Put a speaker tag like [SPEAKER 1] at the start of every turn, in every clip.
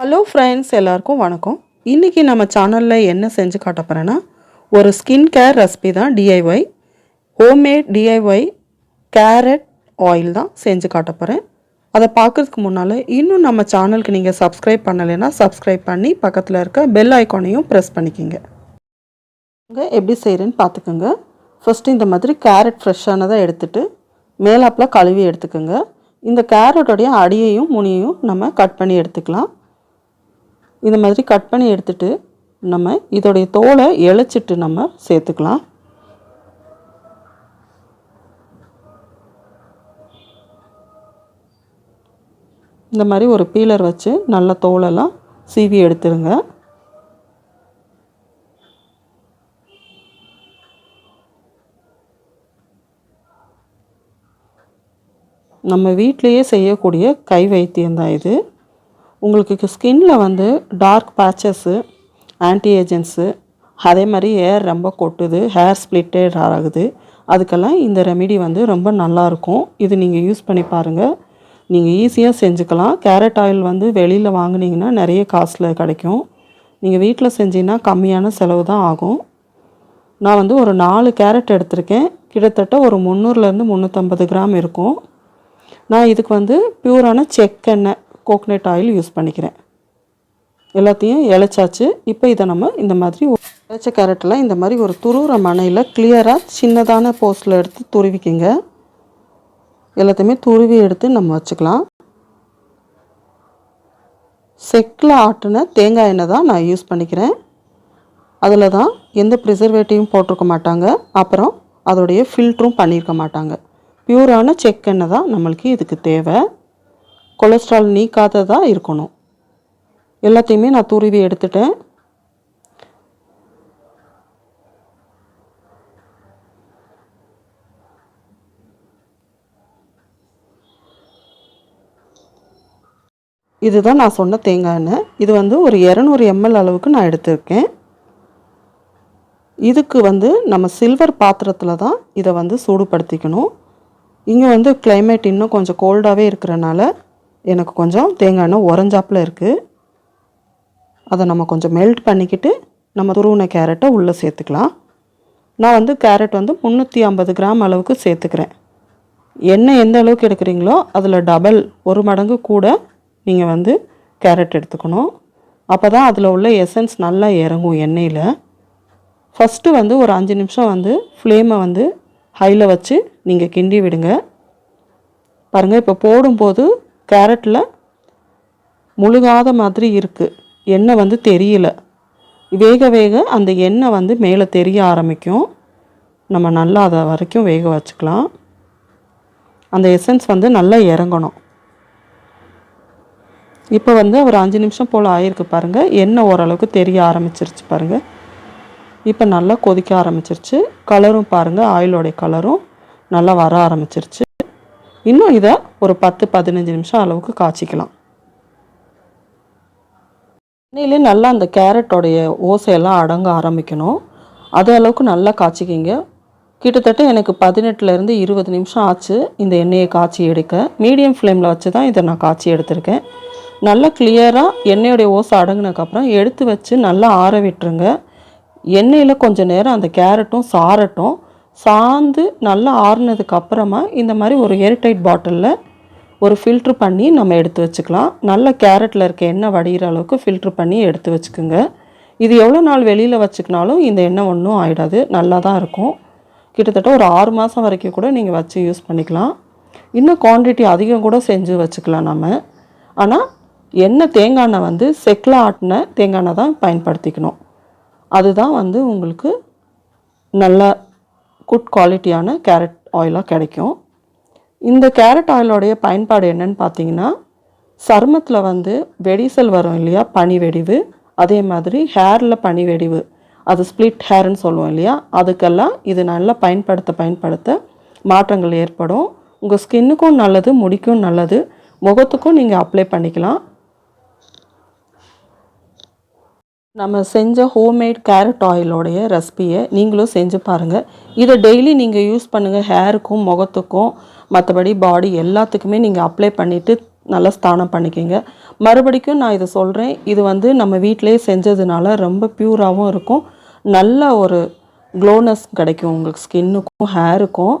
[SPEAKER 1] Hello friends, எல்லாருக்கும் வணக்கம். இன்றைக்கி நம்ம சேனலில் என்ன செஞ்சு காட்ட போகிறேன்னா, ஒரு ஸ்கின் கேர் ரெசிபி தான். DIY homemade DIY carrot oil தான் செஞ்சு காட்ட போகிறேன். அதை பார்க்குறதுக்கு முன்னால் இன்னும் நம்ம சேனலுக்கு நீங்கள் சப்ஸ்கிரைப் பண்ணலைன்னா சப்ஸ்கிரைப் பண்ணி பக்கத்தில் இருக்க பெல் ஐக்கானையும் ப்ரெஸ் பண்ணிக்கிங்க. எப்படி செய்கிறேன்னு பார்த்துக்கோங்க. ஃபஸ்ட்டு இந்த மாதிரி கேரட் ஃப்ரெஷ்ஷானதை எடுத்துகிட்டு மேலாப்பில் கழுவி எடுத்துக்கோங்க. இந்த கேரட்டோடைய அடியையும் முனியையும் நம்ம கட் பண்ணி எடுத்துக்கலாம். இந்த மாதிரி கட் பண்ணி எடுத்துட்டு நம்ம இதோடைய தோலை இழைச்சிட்டு நம்ம சேர்த்துக்கலாம். இந்த மாதிரி ஒரு பீலர் வச்சு நல்ல தோலெல்லாம் சீவி எடுத்துருங்க. நம்ம வீட்டிலையே செய்யக்கூடிய கை வைத்தியம் தான் இது. உங்களுக்கு ஸ்கின்னில் டார்க் பேச்சஸ்ஸு, ஆன்டி ஏஜென்ட்ஸு, அதே மாதிரி ஹேர் ரொம்ப கொட்டுது, ஹேர் ஸ்ப்ளிட்டேட் ஆகுது, அதுக்கெல்லாம் இந்த ரெமிடி ரொம்ப நல்லாயிருக்கும். இது நீங்கள் யூஸ் பண்ணி பாருங்கள். நீங்கள் ஈஸியாக செஞ்சுக்கலாம். கேரட் ஆயில் வெளியில் வாங்கினீங்கன்னா நிறைய காசில் கிடைக்கும். நீங்கள் வீட்டில் செஞ்சீங்கன்னா கம்மியான செலவு தான் ஆகும். நான் ஒரு 4 கேரட் எடுத்திருக்கேன். கிட்டத்தட்ட ஒரு 300லேருந்து 350 கிராம் இருக்கும். நான் இதுக்கு பியூரான செக்கெண்ணெய், கோகனட் ஆயில் யூஸ் பண்ணிக்கிறேன். எல்லாத்தையும் இழைச்சாச்சு. இப்போ இதை நம்ம இந்த மாதிரி இழைச்ச கேரட்டில் இந்த மாதிரி ஒரு துருவுற மனையில் கிளியராக சின்னதான போஸ்டில் எடுத்து துருவிக்கிங்க. எல்லாத்தையுமே துருவி எடுத்து நம்ம வச்சுக்கலாம். செக்கில் ஆட்டின தேங்காய் எண்ணெய் தான் நான் யூஸ் பண்ணிக்கிறேன். அதில் தான் எந்த ப்ரிசர்வேட்டிவும் போட்டிருக்க மாட்டாங்க, அப்புறம் அதோடைய ஃபில்டரும் பண்ணியிருக்க மாட்டாங்க. பியூரான செக்கெண்ணெய் தான் நம்மளுக்கு இதுக்கு தேவை. கொலஸ்ட்ரால் நீக்காததாக இருக்கணும். எல்லாத்தையுமே நான் துருவி எடுத்துட்டேன். இதுதான் நான் சொன்ன தேங்காய் எண்ணெய். இது ஒரு 200 ml அளவுக்கு நான் எடுத்திருக்கேன். இதுக்கு நம்ம சில்வர் பாத்திரத்தில் தான் இதை சூடுபடுத்திக்கணும். இங்கே கிளைமேட் இன்னும் கொஞ்சம் கோல்டாகவே இருக்கிறனால எனக்கு கொஞ்சம் தேங்காய் எண்ணெய் உறைஞ்சாப்பில் இருக்குது. அதை நம்ம கொஞ்சம் மெல்ட் பண்ணிக்கிட்டு நம்ம துருவின கேரட்டை உள்ளே சேர்த்துக்கலாம். நான் கேரட் 350 கிராம் அளவுக்கு சேர்த்துக்கிறேன். எண்ணெய் எந்த அளவுக்கு எடுக்கிறீங்களோ அதில் டபுள், 1 மடங்கு கூட நீங்கள் கேரட் எடுத்துக்கணும். அப்போ தான் அதில் உள்ள எசன்ஸ் நல்லா இறங்கும் எண்ணெயில். ஃபஸ்ட்டு ஒரு 5 நிமிஷம் ஃப்ளேமை ஹையில் வச்சு நீங்கள் கிண்டி விடுங்க. பாருங்கள், இப்போ போடும்போது கேரட்டில் முழுகாத மாதிரி இருக்குது. எண்ணெய் தெரியல. வேக வேக அந்த எண்ணெய் மேலே தெரிய ஆரம்பிக்கும். நம்ம நல்லா அதை வரைக்கும் வேக வச்சுக்கலாம். அந்த எசன்ஸ் நல்லா இறங்கணும். இப்போ ஒரு 5 நிமிஷம் போல் ஆகிருக்கு பாருங்கள். எண்ணெய் ஓரளவுக்கு தெரிய ஆரம்பிச்சிருச்சு பாருங்கள். இப்போ நல்லா கொதிக்க ஆரம்பிச்சிருச்சு. கலரும் பாருங்கள், ஆயிலோடைய கலரும் நல்லா வர ஆரம்பிச்சிருச்சு. இன்னும் இதை ஒரு 10-15 நிமிஷம் அளவுக்கு காய்ச்சிக்கலாம். எண்ணெயிலே நல்லா அந்த கேரட்டோடைய ஓசையெல்லாம் அடங்க ஆரம்பிக்கணும். அது அளவுக்கு நல்லா காய்ச்சிக்கிங்க. கிட்டத்தட்ட எனக்கு 18லேருந்து 20 நிமிஷம் ஆச்சு இந்த எண்ணெயை காய்ச்சி எடுக்க. மீடியம் ஃப்ளேமில் வச்சு தான் இதை நான் காய்ச்சி எடுத்திருக்கேன். நல்லா கிளியராக எண்ணெயோடைய ஓசை அடங்கினதுக்கப்புறம் எடுத்து வச்சு நல்லா ஆற விட்டுருங்க. எண்ணெயில் கொஞ்சம் நேரம் அந்த கேரட்டும் சாரட்டும். சாந்து நல்லா ஆறுனதுக்கு அப்புறமா இந்த மாதிரி ஒரு ஏர்டைட் பாட்டிலில் ஒரு ஃபில்ட்ரு பண்ணி நம்ம எடுத்து வச்சுக்கலாம். நல்ல கேரட்டில் இருக்க எண்ணெய் வடிகிற அளவுக்கு ஃபில்ட்ரு பண்ணி எடுத்து வச்சுக்கோங்க. இது எவ்வளோ நாள் வெளியில் வச்சுக்கினாலும் இந்த எண்ணெய் ஒன்றும் ஆகிடாது, நல்லா தான் இருக்கும். கிட்டத்தட்ட ஒரு 6 மாதம் வரைக்கும் கூட நீங்கள் வச்சு யூஸ் பண்ணிக்கலாம். இன்னும் குவான்டிட்டி அதிகம் கூட செஞ்சு வச்சுக்கலாம் நம்ம. ஆனால் எண்ணெய் தேங்காய் எண்ணெய் செக்கில் ஆட்டின தேங்காய் எண்ணெய் தான் பயன்படுத்திக்கணும். அதுதான் உங்களுக்கு நல்லா குட் குவாலிட்டியான கேரட் ஆயிலாக கிடைக்கும். இந்த கேரட் ஆயிலோடைய பயன்பாடு என்னன்னு பார்த்தீங்கன்னா, சருமத்தில் வெடிசல் வரும் இல்லையா, பனி வெடிவு, அதே மாதிரி ஹேரில் பனி வெடிவு, அது ஸ்ப்ளிட் ஹேர்னு சொல்லுவோம் இல்லையா, அதுக்கெல்லாம் இது நல்லா பயன்படுத்த மாற்றங்கள் ஏற்படும். உங்கள் ஸ்கின்னுக்கும் நல்லது, முடிக்கும் நல்லது, முகத்துக்கும் நீங்கள் அப்ளை பண்ணிக்கலாம். நம்ம செஞ்ச ஹோம்மேட் கேரட் ஆயிலோடைய ரெசிபியை நீங்களும் செஞ்சு பாருங்கள். இதை டெய்லி நீங்கள் யூஸ் பண்ணுங்கள். ஹேருக்கும் முகத்துக்கும் மற்றபடி பாடி எல்லாத்துக்குமே நீங்கள் அப்ளை பண்ணிவிட்டு நல்லா ஸ்நானம் பண்ணிக்கோங்க. மறுபடிக்கும் நான் இதை சொல்கிறேன், இது வந்து நம்ம வீட்டிலேயே செஞ்சதுனால ரொம்ப ப்யூராகவும் இருக்கும். நல்ல ஒரு க்ளோனஸ் கிடைக்கும் உங்களுக்கு ஸ்கின்னுக்கும் ஹேருக்கும்.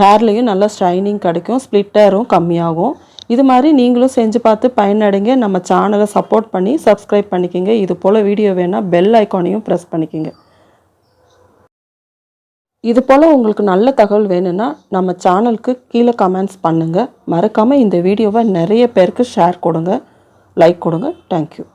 [SPEAKER 1] ஹேர்லேயும் நல்லா ஷைனிங் கிடைக்கும், ஸ்ப்ளிட் ஹேரும் கம்மியாகும். இது மாதிரி நீங்களும் செஞ்சு பார்த்து பயனடைங்க. நம்ம சேனலை சப்போர்ட் பண்ணி சப்ஸ்கிரைப் பண்ணிக்கோங்க. இது போல் வீடியோ வேணால் பெல் ஐக்கானையும் ப்ரெஸ் பண்ணிக்கோங்க. இது போல் உங்களுக்கு நல்ல தகவல் வேணும்னா நம்ம சேனலுக்கு கீழே கமெண்ட்ஸ் பண்ணுங்கள். மறக்காமல் இந்த வீடியோவை நிறைய பேருக்கு ஷேர் கொடுங்க, லைக் கொடுங்க. தேங்க்யூ.